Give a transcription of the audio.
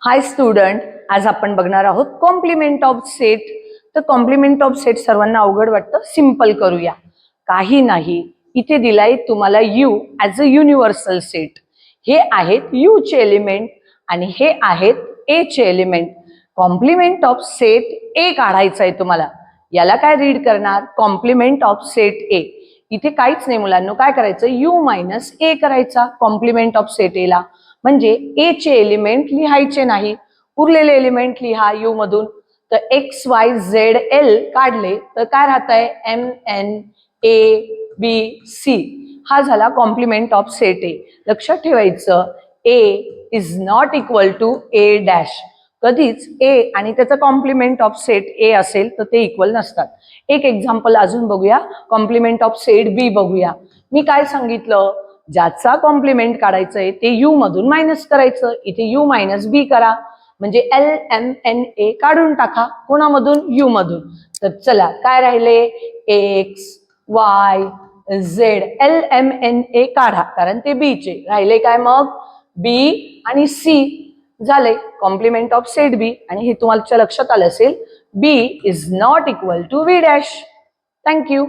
हाय student, आज आपण बघणार आहोत कॉम्प्लिमेंट ऑफ सेट. तर कॉम्प्लिमेंट ऑफ सेट सर्वांना अवघड वाटतं, सिंपल करूया. काही नाही, इथे दिलाय तुम्हाला you as a universal set. हे आहेत यू चे एलिमेंट आणि हे आहेत ए चे element. Complement of set A काढायचं आहे तुम्हाला. याला काय रीड करणार? Complement of set A. इथे काहीच नाही मुलांना, काय करायचं? यू मायनस ए करायचा कॉम्प्लिमेंट ऑफ सेट ए ला. म्हणजे ए चे एलिमेंट लिहायचे नाही, उरलेले एलिमेंट लिहा यू मधून. तर एक्स वाय झेड एल काढले तर काय राहत आहे? M N A B C. हा झाला कॉम्प्लिमेंट ऑफ सेट ए. लक्षात ठेवायचं, A is not equal to A dash. कधीच ए आणि त्याचा कॉम्प्लिमेंट ऑफ सेट ए असेल तर ते इक्वल नसतात. एक एक्झाम्पल अजून बघूया, कॉम्प्लिमेंट ऑफ सेट बी बघूया. मी काय सांगितलं? ज्याचा कॉम्प्लिमेंट काढायचंय ते यू मधून मायनस करायचं. इथे यू मायनस बी करा, म्हणजे एल एम एन ए काढून टाका. कोणामधून? यू मधून. तर चला, काय राहिले? X Y Z L M N A काढा, कारण ते बी चे राहिले. काय मग? बी आणि सी झाले कॉम्प्लिमेंट ऑफ सेट बी. आणि हे तुम्हाला लक्षात आलं असेल, B is not equal to V dash. Thank you.